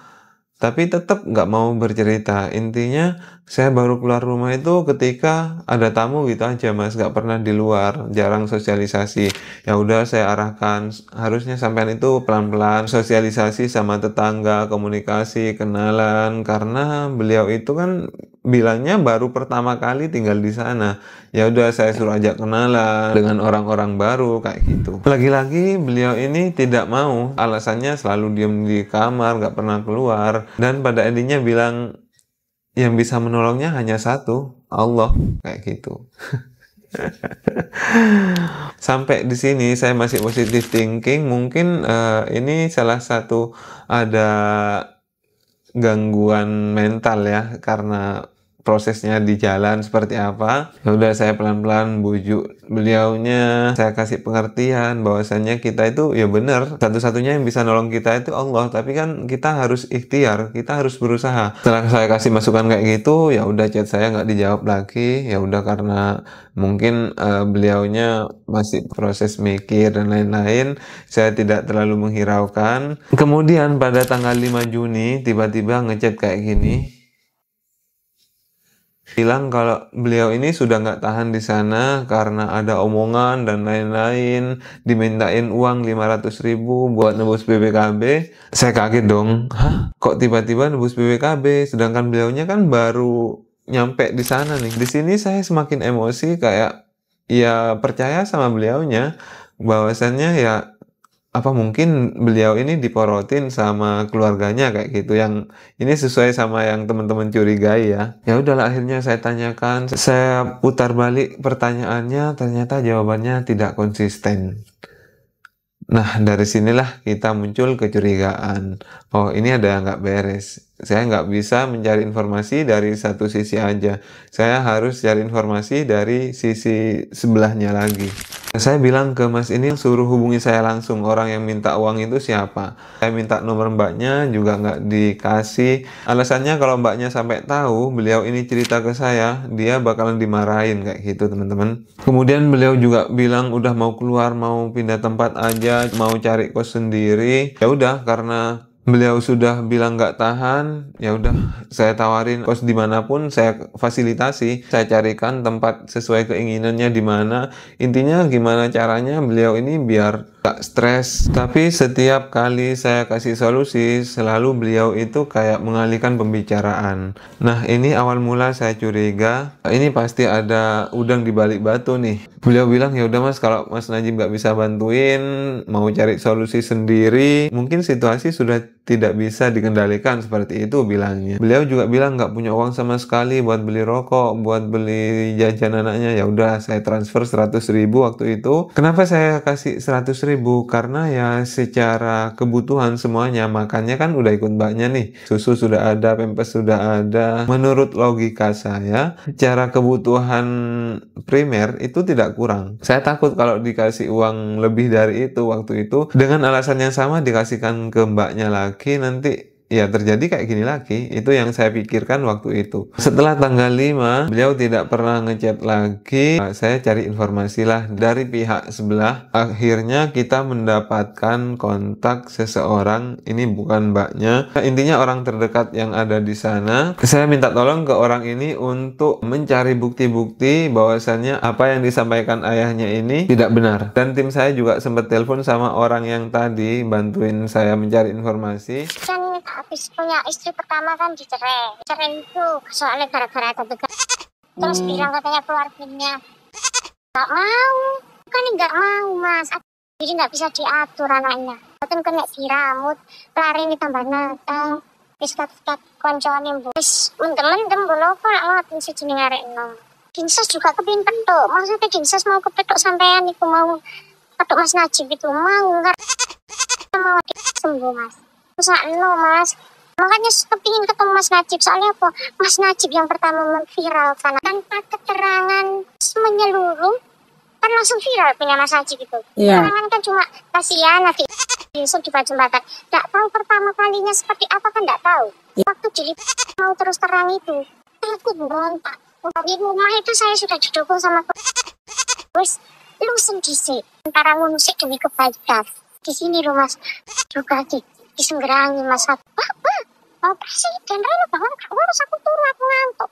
Tapi tetap nggak mau bercerita. Intinya saya baru keluar rumah itu ketika ada tamu gitu aja mas, nggak pernah di luar, jarang sosialisasi. Ya udah saya arahkan, harusnya sampean itu pelan-pelan sosialisasi sama tetangga, komunikasi, kenalan, karena beliau itu kan bilangnya baru pertama kali tinggal di sana. Ya udah saya suruh ajak kenalan dengan orang-orang baru kayak gitu. Lagi-lagi beliau ini tidak mau, alasannya selalu diam di kamar, nggak pernah keluar, dan pada endingnya bilang yang bisa menolongnya hanya satu, Allah kayak gitu. Sampai di sini saya masih positive thinking. Mungkin ini salah satu ada gangguan mental ya karena prosesnya di jalan seperti apa. Ya udah saya pelan-pelan bujuk beliaunya, saya kasih pengertian bahwasannya kita itu ya benar satu-satunya yang bisa nolong kita itu Allah, tapi kan kita harus ikhtiar, kita harus berusaha. Setelah saya kasih masukan kayak gitu, ya udah chat saya nggak dijawab lagi. Ya udah karena mungkin beliaunya masih proses mikir dan lain-lain, saya tidak terlalu menghiraukan. Kemudian pada tanggal 5 Juni tiba-tiba ngechat kayak gini, bilang kalau beliau ini sudah nggak tahan di sana karena ada omongan dan lain-lain, dimintain uang 500.000 buat nebus BPKB. Saya kaget dong, hah kok tiba-tiba nebus BPKB sedangkan beliaunya kan baru nyampe di sana nih. Di sini saya semakin emosi kayak ya percaya sama beliaunya bahwasannya ya apa mungkin beliau ini diporotin sama keluarganya kayak gitu, yang ini sesuai sama yang teman-teman curigai ya. Ya udahlah akhirnya saya tanyakan, saya putar balik pertanyaannya, ternyata jawabannya tidak konsisten. Nah dari sinilah kita muncul kecurigaan, oh ini ada nggak beres. Saya nggak bisa mencari informasi dari satu sisi aja, saya harus cari informasi dari sisi sebelahnya lagi. Saya bilang ke mas ini suruh hubungi saya langsung, orang yang minta uang itu siapa. Saya minta nomor mbaknya juga nggak dikasih. Alasannya kalau mbaknya sampai tahu beliau ini cerita ke saya, dia bakalan dimarahin kayak gitu teman-teman. Kemudian beliau juga bilang udah mau keluar, mau pindah tempat aja, mau cari kos sendiri. Ya udah karena beliau sudah bilang nggak tahan, ya udah saya tawarin kos dimanapun saya fasilitasi, saya carikan tempat sesuai keinginannya di mana. Intinya gimana caranya beliau ini biar gak stres. Tapi setiap kali saya kasih solusi selalu beliau itu kayak mengalihkan pembicaraan. Nah ini awal mula saya curiga ini pasti ada udang di balik batu nih. Beliau bilang ya udah mas, kalau mas Najib nggak bisa bantuin, mau cari solusi sendiri, mungkin situasi sudah tidak bisa dikendalikan seperti itu bilangnya. Beliau juga bilang nggak punya uang sama sekali buat beli rokok, buat beli jajan anaknya. Ya udah saya transfer 100.000 waktu itu. Kenapa saya kasih 100.000? ribu karena ya secara kebutuhan semuanya, makannya kan udah ikut mbaknya nih. Susu sudah ada, pampers sudah ada. Menurut logika saya, secara kebutuhan primer itu tidak kurang. Saya takut kalau dikasih uang lebih dari itu waktu itu, dengan alasan yang sama dikasihkan ke mbaknya lagi, nanti ya terjadi kayak gini lagi. Itu yang saya pikirkan waktu itu. Setelah tanggal 5, beliau tidak pernah ngechat lagi. Saya cari informasi lah dari pihak sebelah. Akhirnya kita mendapatkan kontak seseorang. Ini bukan mbaknya. Intinya orang terdekat yang ada di sana. Saya minta tolong ke orang ini untuk mencari bukti-bukti bahwasannya apa yang disampaikan ayahnya ini tidak benar. Dan tim saya juga sempat telepon sama orang yang tadi bantuin saya mencari informasi. Kan habis punya istri pertama kan dicerai itu soalnya gara-gara ada begal. Terus bilang katanya keluarganya nggak mau, kan nggak mau mas, jadi nggak bisa diatur anaknya. Kan kena diramut, lari ini tambah natang, piskat-piskat koncoan bu. Terus mendem-mendem bolo kok ngelatin si jenis ngarek nom. Dinsos juga kepingin petok, maksudnya dinsos mau kepetok sampean itu mau petok mas Najib itu mau nggak mau sembuh mas. Lo mas, makanya kepingin ketemu Mas Najib, soalnya apa? Mas Najib yang pertama memviralkan tanpa keterangan menyeluruh, kan langsung viral punya Mas Najib itu. Iya. Keterangan kan cuma kasihan nanti Yusuf di jembatan. Nggak tahu pertama kalinya seperti apa kan nggak tahu. Waktu jadi mau terus terang itu, aku berontak. Di rumah itu saya sudah didukung sama wes lu sendiri antara ngusik demi kebaikan. Di sini rumah juga disenggerangi mas apa presiden Reno bangun harus aku turun aku ngantuk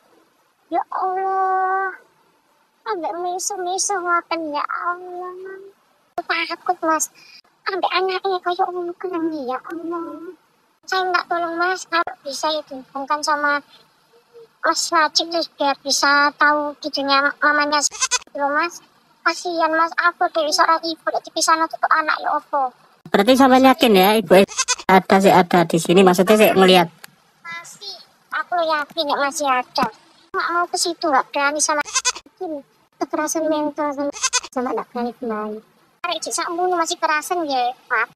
ya Allah ambek miso ngapain ya Allah takut mas ambek anaknya kayak kan ya Allah saya nggak tolong mas kalau bisa ya dihubungkan sama Mas Najib biar bisa tahu giginya mamanya loh mas kasihan mas aku dari seorang ibu di pisah untuk anak ya opo. Berarti sampai yakin ya ibu ada di sini, maksudnya saya ngelihat. Masih, aku yakin ya masih ada. Nggak mau ke situ, nggak berani sama kekerasan mental sama nggak berani kembali. Hari ini saya masih kerasan ya, Pak.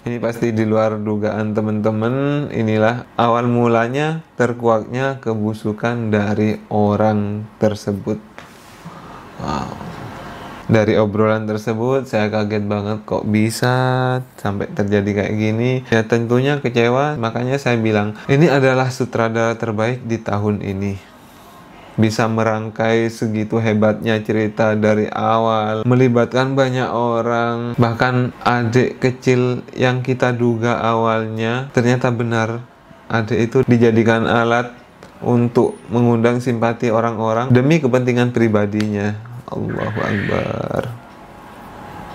Ini pasti di luar dugaan teman-teman. Inilah awal mulanya terkuaknya kebusukan dari orang tersebut. Wow. Dari obrolan tersebut saya kaget banget kok bisa sampai terjadi kayak gini. Ya tentunya kecewa, makanya saya bilang ini adalah sutradara terbaik di tahun ini. Bisa merangkai segitu hebatnya cerita dari awal, melibatkan banyak orang, bahkan adik kecil yang kita duga awalnya ternyata benar adik itu dijadikan alat untuk mengundang simpati orang-orang demi kepentingan pribadinya. Allahu Akbar.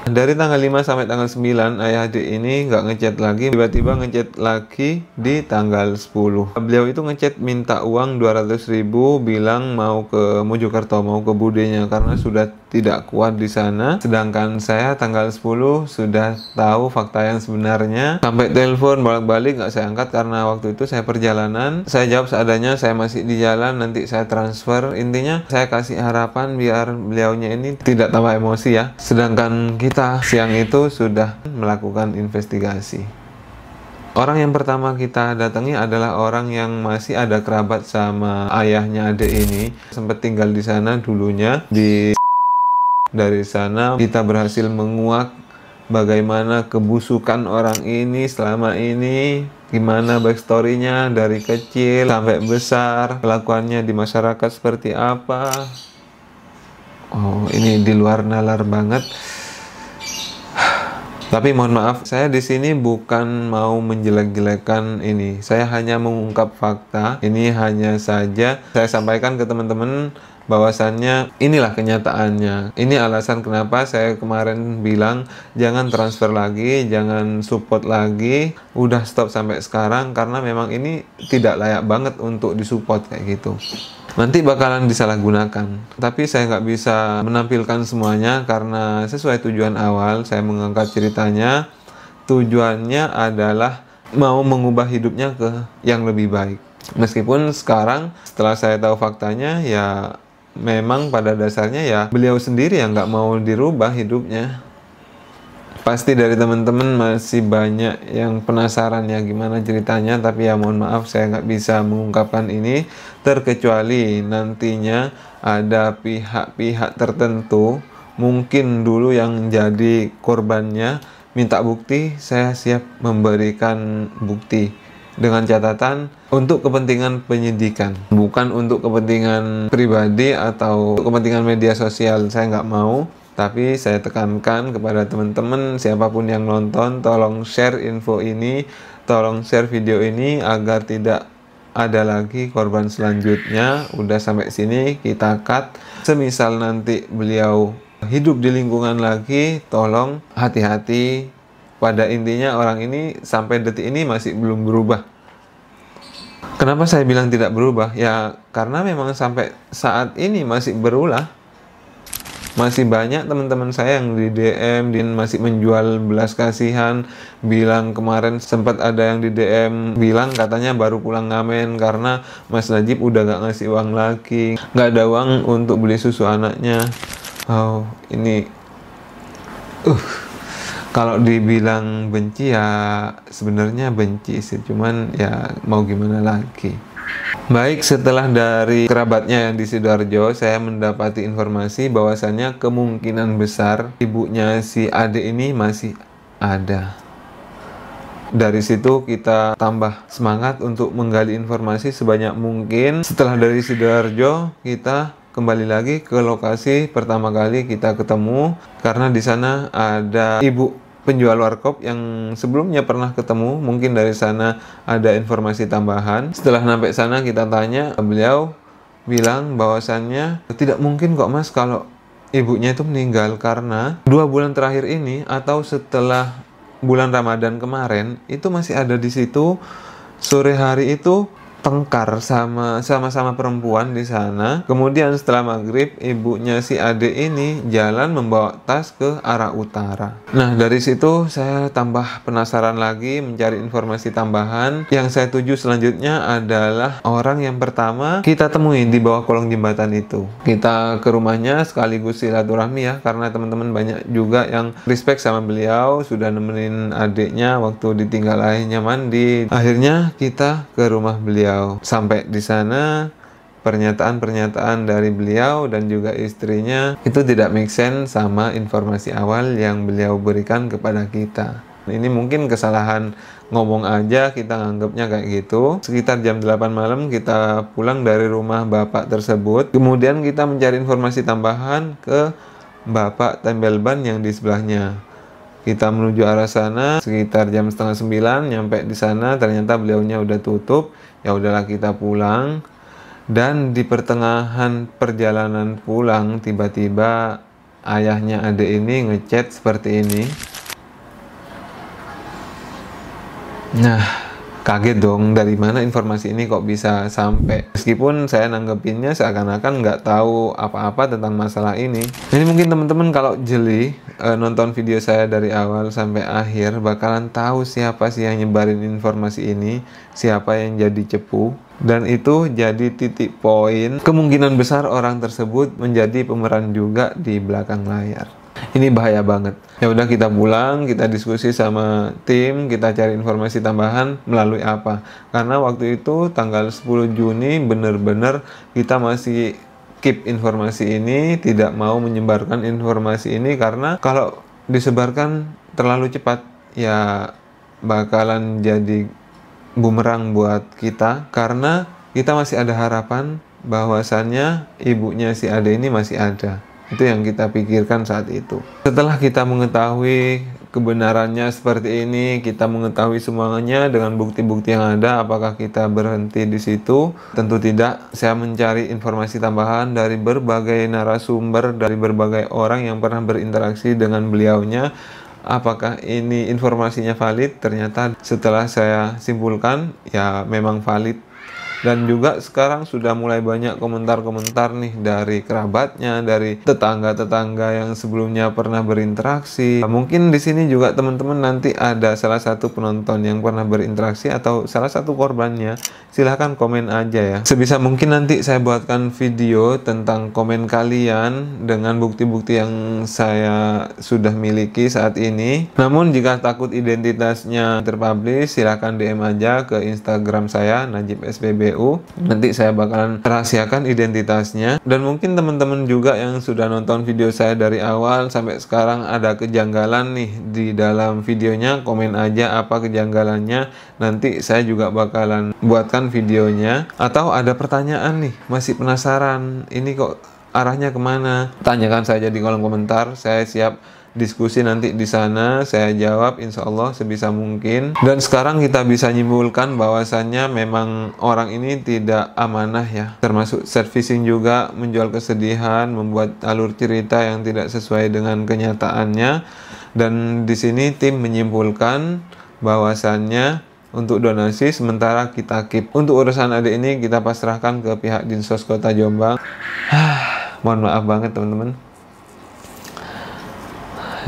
Dari tanggal 5 sampai tanggal 9 ayah adik ini nggak ngechat lagi, tiba-tiba ngechat lagi di tanggal 10. Beliau itu ngechat minta uang 200.000, bilang mau ke Mojokerto, mau ke budenya karena sudah tidak kuat di sana. Sedangkan saya tanggal 10 sudah tahu fakta yang sebenarnya. Sampai telepon bolak-balik nggak saya angkat karena waktu itu saya perjalanan. Saya jawab seadanya, saya masih di jalan, nanti saya transfer. Intinya saya kasih harapan biar beliaunya ini tidak tambah emosi ya. Sedangkan kita siang itu sudah melakukan investigasi. Orang yang pertama kita datangi adalah orang yang masih ada kerabat sama ayahnya adik ini. Sempat tinggal di sana dulunya. Dari sana kita berhasil menguak bagaimana kebusukan orang ini selama ini, gimana backstory-nya dari kecil sampai besar, kelakuannya di masyarakat seperti apa. Oh, ini di luar nalar banget. Tapi mohon maaf, saya di sini bukan mau menjelek-jelekan ini. Saya hanya mengungkap fakta. Ini hanya saja saya sampaikan ke teman-teman bahwasannya inilah kenyataannya. Ini alasan kenapa saya kemarin bilang jangan transfer lagi, jangan support lagi. Udah stop sampai sekarang karena memang ini tidak layak banget untuk disupport kayak gitu. Nanti bakalan disalahgunakan. Tapi saya nggak bisa menampilkan semuanya karena sesuai tujuan awal saya mengangkat ceritanya. Tujuannya adalah mau mengubah hidupnya ke yang lebih baik. Meskipun sekarang setelah saya tahu faktanya ya memang pada dasarnya ya beliau sendiri yang nggak mau dirubah hidupnya. Pasti dari teman-teman masih banyak yang penasaran ya gimana ceritanya, tapi ya mohon maaf saya nggak bisa mengungkapkan ini, terkecuali nantinya ada pihak-pihak tertentu, mungkin dulu yang jadi korbannya, minta bukti, saya siap memberikan bukti. Dengan catatan untuk kepentingan penyidikan, bukan untuk kepentingan pribadi atau kepentingan media sosial, saya nggak mau. Tapi saya tekankan kepada teman-teman siapapun yang nonton, tolong share info ini, tolong share video ini agar tidak ada lagi korban selanjutnya. Udah sampai sini kita cut. Semisal nanti beliau hidup di lingkungan lagi, tolong hati-hati. Pada intinya orang ini sampai detik ini masih belum berubah. Kenapa saya bilang tidak berubah? Ya karena memang sampai saat ini masih berulah. Masih banyak teman-teman saya yang di DM masih menjual belas kasihan, bilang kemarin sempat ada yang di DM bilang katanya baru pulang ngamen karena Mas Najib udah gak ngasih uang lagi, gak ada uang untuk beli susu anaknya. Oh ini kalau dibilang benci ya sebenarnya benci sih, cuman ya mau gimana lagi. Baik, setelah dari kerabatnya yang di Sidoarjo, saya mendapati informasi bahwasannya kemungkinan besar ibunya si Ade ini masih ada. Dari situ kita tambah semangat untuk menggali informasi sebanyak mungkin. Setelah dari Sidoarjo, kita kembali lagi ke lokasi pertama kali kita ketemu, karena di sana ada ibu penjual warkop yang sebelumnya pernah ketemu. Mungkin dari sana ada informasi tambahan. Setelah sampai sana kita tanya, beliau bilang bahwasannya tidak mungkin kok Mas kalau ibunya itu meninggal, karena 2 bulan terakhir ini atau setelah bulan Ramadan kemarin itu masih ada di situ. Sore hari itu tengkar sama perempuan di sana. Kemudian setelah maghrib ibunya si Ade ini jalan membawa tas ke arah utara. Nah dari situ saya tambah penasaran lagi, mencari informasi tambahan. Yang saya tuju selanjutnya adalah orang yang pertama kita temui di bawah kolong jembatan itu. Kita ke rumahnya sekaligus silaturahmi ya, karena teman-teman banyak juga yang respect sama beliau, sudah nemenin adiknya waktu ditinggal ayahnya mandi. Akhirnya kita ke rumah beliau. Sampai di sana pernyataan-pernyataan dari beliau dan juga istrinya itu tidak make sense sama informasi awal yang beliau berikan kepada kita. Ini mungkin kesalahan ngomong aja, kita nganggapnya kayak gitu. Sekitar jam 8 malam kita pulang dari rumah bapak tersebut. Kemudian kita mencari informasi tambahan ke bapak tembel ban yang di sebelahnya. Kita menuju arah sana sekitar jam 8:30, nyampe di sana ternyata beliaunya udah tutup. Ya udahlah kita pulang. Dan di pertengahan perjalanan pulang tiba-tiba ayahnya Ade ini ngechat seperti ini. Nah, kaget dong, dari mana informasi ini kok bisa sampai. Meskipun saya nanggepinnya seakan-akan nggak tahu apa-apa tentang masalah ini. Ini mungkin teman-teman kalau jeli nonton video saya dari awal sampai akhir bakalan tahu siapa sih yang nyebarin informasi ini, siapa yang jadi cepu. Dan itu jadi titik poin kemungkinan besar orang tersebut menjadi pemeran juga di belakang layar. Ini bahaya banget. Ya udah kita pulang, kita diskusi sama tim, kita cari informasi tambahan melalui apa. Karena waktu itu tanggal 10 Juni bener-bener kita masih keep informasi ini, tidak mau menyebarkan informasi ini karena kalau disebarkan terlalu cepat ya bakalan jadi bumerang buat kita, karena kita masih ada harapan bahwasannya ibunya si Ade ini masih ada. Itu yang kita pikirkan saat itu. Setelah kita mengetahui kebenarannya seperti ini, kita mengetahui semuanya dengan bukti-bukti yang ada, apakah kita berhenti di situ? Tentu tidak. Saya mencari informasi tambahan dari berbagai narasumber, dari berbagai orang yang pernah berinteraksi dengan beliaunya. Apakah ini informasinya valid? Ternyata setelah saya simpulkan, ya memang valid. Dan juga sekarang sudah mulai banyak komentar-komentar nih dari kerabatnya, dari tetangga-tetangga yang sebelumnya pernah berinteraksi. Mungkin di sini juga teman-teman nanti ada salah satu penonton yang pernah berinteraksi atau salah satu korbannya. Silahkan komen aja ya. Sebisa mungkin nanti saya buatkan video tentang komen kalian dengan bukti-bukti yang saya sudah miliki saat ini. Namun jika takut identitasnya terpublish, silahkan DM aja ke Instagram saya Najib SPBU. Nanti saya bakalan rahasiakan identitasnya. Dan mungkin teman-teman juga yang sudah nonton video saya dari awal sampai sekarang ada kejanggalan nih di dalam videonya, komen aja apa kejanggalannya. Nanti saya juga bakalan buatkan videonya. Atau ada pertanyaan nih, masih penasaran ini kok arahnya kemana, tanyakan saja di kolom komentar. Saya siap diskusi nanti di sana, saya jawab insya Allah sebisa mungkin. Dan sekarang kita bisa nyimpulkan bahwasannya memang orang ini tidak amanah ya, termasuk servicing juga, menjual kesedihan, membuat alur cerita yang tidak sesuai dengan kenyataannya. Dan di sini tim menyimpulkan bahwasannya untuk donasi sementara kita keep. Untuk urusan adik ini kita pasrahkan ke pihak Dinsos Kota Jombang. Mohon maaf banget teman-teman.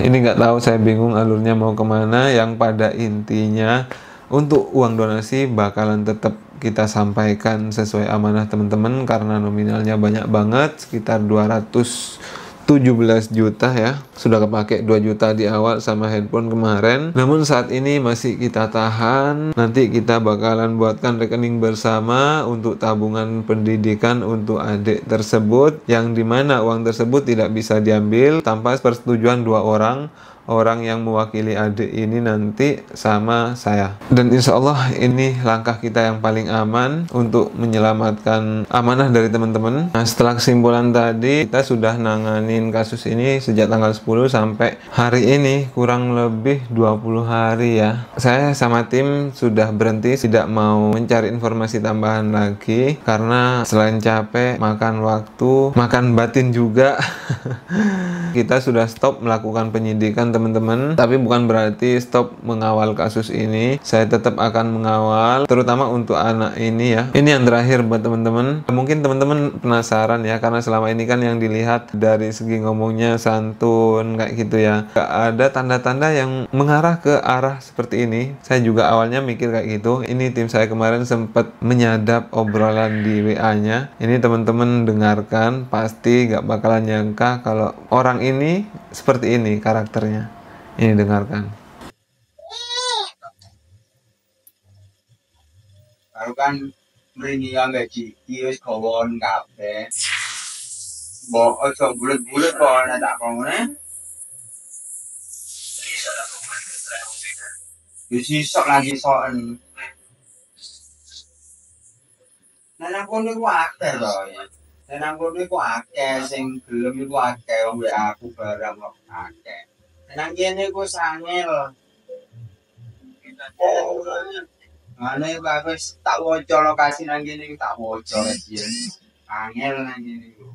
Ini nggak tahu, saya bingung alurnya mau kemana. Yang pada intinya untuk uang donasi bakalan tetap kita sampaikan sesuai amanah teman-teman, karena nominalnya banyak banget, sekitar 217 juta ya. Sudah kepake 2 juta di awal sama handphone kemarin. Namun saat ini masih kita tahan. Nanti kita bakalan buatkan rekening bersama untuk tabungan pendidikan untuk adik tersebut, yang dimana uang tersebut tidak bisa diambil tanpa persetujuan dua orang yang mewakili adik ini nanti sama saya. Dan insya Allah ini langkah kita yang paling aman untuk menyelamatkan amanah dari teman-teman. Nah, setelah kesimpulan tadi, kita sudah nanganin kasus ini sejak tanggal 10 sampai hari ini, kurang lebih 20 hari ya. Saya sama tim sudah berhenti, tidak mau mencari informasi tambahan lagi, karena selain capek, makan waktu, makan batin juga. Kita sudah stop melakukan penyidikan teman-teman, tapi bukan berarti stop mengawal kasus ini. Saya tetap akan mengawal, terutama untuk anak ini ya. Ini yang terakhir buat teman-teman. Mungkin teman-teman penasaran ya, karena selama ini kan yang dilihat dari segi ngomongnya santun kayak gitu ya, gak ada tanda-tanda yang mengarah ke arah seperti ini. Saya juga awalnya mikir kayak gitu. Ini tim saya kemarin sempat menyadap obrolan di WA-nya. Ini teman-teman dengarkan, pasti gak bakalan nyangka kalau orang ini seperti ini karakternya. Ini dengarkan. Baru kan mrene ya gaji iki wis gawon kabeh. Mbok aja bulet-bulet kok ana tak ngene. Wis isok lagi soken. Nang kono iku akeh to ya. Nang kono iku akeh sing gelem iku akeh wong aku barang kok akeh. Nang kene iku sangel. Ane bagus tak waca lokasi nang kene iki tak waca iki. Angel nang kene iku.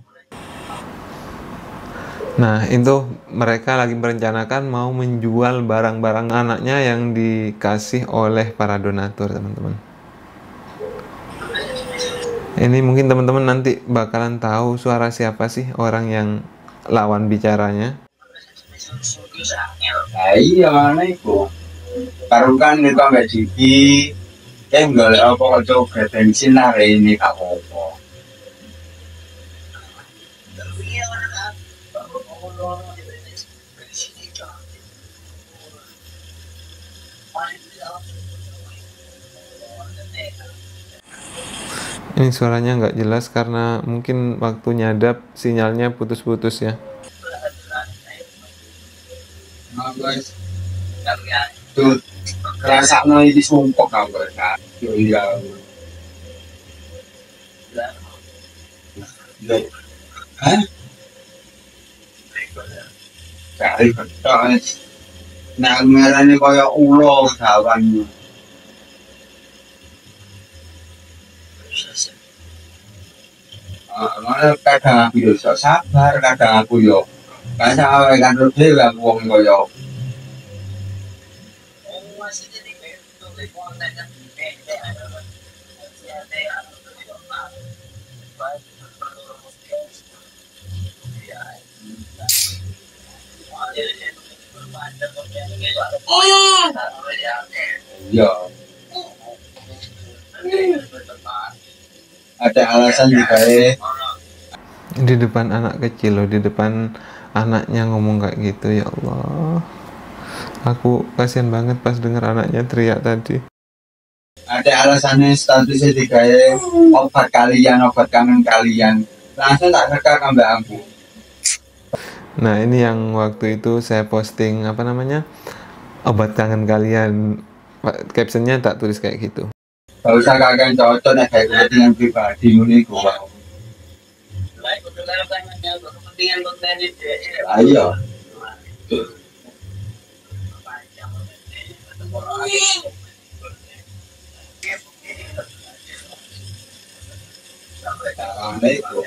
Nah, itu mereka lagi merencanakan mau menjual barang-barang anaknya yang dikasih oleh para donatur, teman-teman. Ini mungkin teman-teman nanti bakalan tahu suara siapa sih orang yang lawan bicaranya. Iya, mana iku? Baru kan itu ambek Jiki. Golek apa kok bensin lah ini tak apa. Ini suaranya nggak jelas karena mungkin waktu nyadap sinyalnya putus-putus ya. Guys, tuh kerasakno iki sumpok aku kan. Yo iya. Hah? Cari betul. Nah, ngarane kaya ulo gawan. Kadang aku yo sabar, kadang aku yo kadang awe kan dhewe aku wong kaya Iya, ada alasan juga Di depan anak kecil loh, di depan anaknya ngomong kayak gitu, ya Allah. Aku kasihan banget pas denger anaknya teriak tadi. ada alasannya statusnya digawe obat kalian, obat kangen kalian. Langsung tak rekam ambek aku. Nah, ini yang waktu itu saya posting apa namanya? Obat kangen kalian. Captionnya tak tulis kayak gitu. Gak usah kakek cocok nek kayak kepentingan pribadi ngono iku, Pak. Ayo. Carane iku.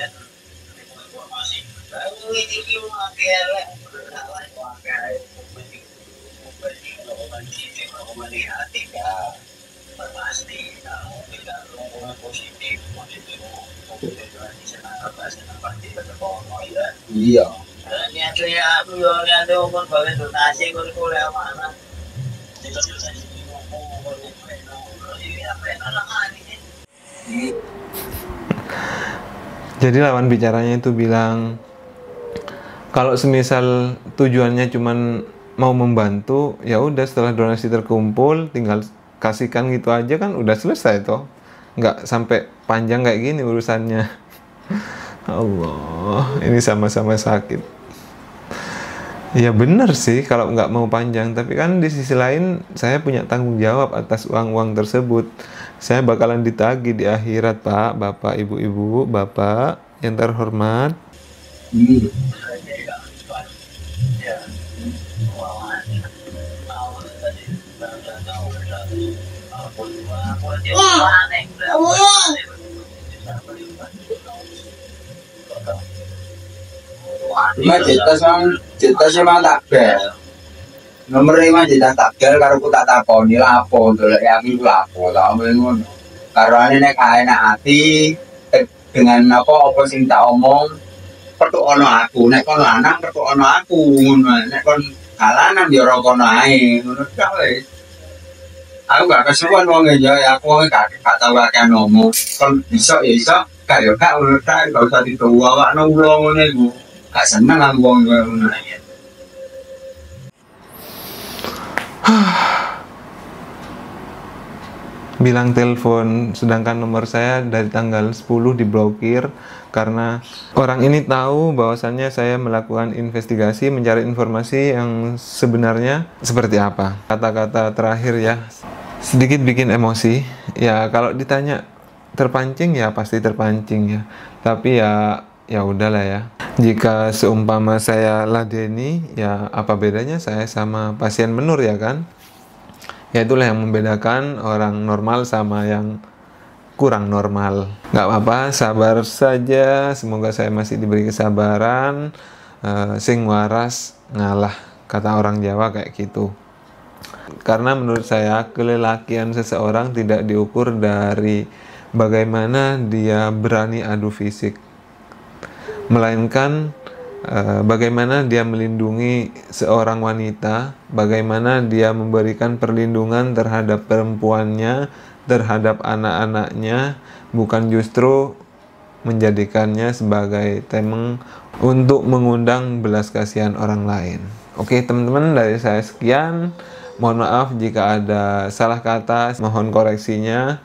Iya. Jadi lawan bicaranya itu bilang, kalau semisal tujuannya cuman mau membantu, ya udah setelah donasi terkumpul tinggal kasihkan gitu aja kan udah selesai toh. Nggak sampai panjang kayak gini urusannya. Allah, ini sama-sama sakit. Ya bener sih kalau nggak mau panjang, tapi kan di sisi lain saya punya tanggung jawab atas uang-uang tersebut. Saya bakalan ditagih di akhirat, Pak, Bapak, Ibu-ibu, Bapak yang terhormat. Cuma cerita sih mah tak bel. Nomor 5 cerita tak bel karo ku tak takoni lapo dolek aku iku lapo tak omong ngono. Karone nek enak ati dengan apa sing tak omong petuk ono aku, nek kon lanang petuk ono aku ngono. Nek kon kalanan ya ora kono ae ngono tok wis. Aku gak kesuwen wong ya aku wong gak tau akeh ngomong. Kon iso ya iso, gak yo gak ngono ta, gak usah dituwakno ulo ngono iku. Gak seneng aku wong ngono. Bilang telepon, sedangkan nomor saya dari tanggal 10 diblokir karena orang ini tahu bahwasannya saya melakukan investigasi mencari informasi yang sebenarnya seperti apa. Kata-kata terakhir ya, sedikit bikin emosi. Ya kalau ditanya terpancing ya pasti terpancing ya. Tapi ya udahlah ya. Jika seumpama saya ladeni, ya apa bedanya saya sama pasien menur ya kan? Ya itulah yang membedakan orang normal sama yang kurang normal. Nggak apa-apa, sabar saja. Semoga saya masih diberi kesabaran. Sing waras ngalah, kata orang Jawa kayak gitu. Karena menurut saya kelelakian seseorang tidak diukur dari bagaimana dia berani adu fisik, melainkan bagaimana dia melindungi seorang wanita, bagaimana dia memberikan perlindungan terhadap perempuannya, terhadap anak-anaknya, bukan justru menjadikannya sebagai temeng untuk mengundang belas kasihan orang lain. Oke teman-teman, dari saya sekian. Mohon maaf jika ada salah kata, mohon koreksinya.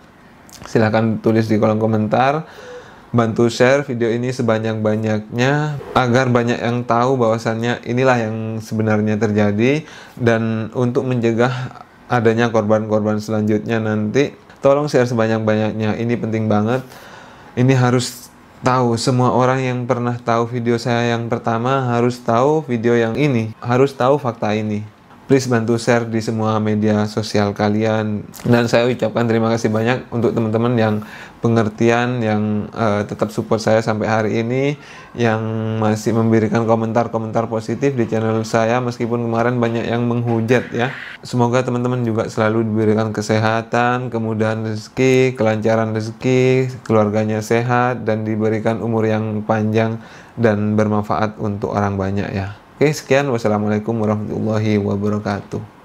Silahkan tulis di kolom komentar. Bantu share video ini sebanyak-banyaknya agar banyak yang tahu bahwasannya inilah yang sebenarnya terjadi, dan untuk mencegah adanya korban-korban selanjutnya nanti tolong share sebanyak-banyaknya. Ini penting banget. Ini harus tahu, semua orang yang pernah tahu video saya yang pertama harus tahu video yang ini, harus tahu fakta ini. Please bantu share di semua media sosial kalian. Dan saya ucapkan terima kasih banyak untuk teman-teman yang pengertian, yang tetap support saya sampai hari ini, yang masih memberikan komentar-komentar positif di channel saya meskipun kemarin banyak yang menghujat ya. Semoga teman-teman juga selalu diberikan kesehatan, kemudahan rezeki, kelancaran rezeki, keluarganya sehat, dan diberikan umur yang panjang dan bermanfaat untuk orang banyak ya. Oke, sekian. Wassalamualaikum warahmatullahi wabarakatuh.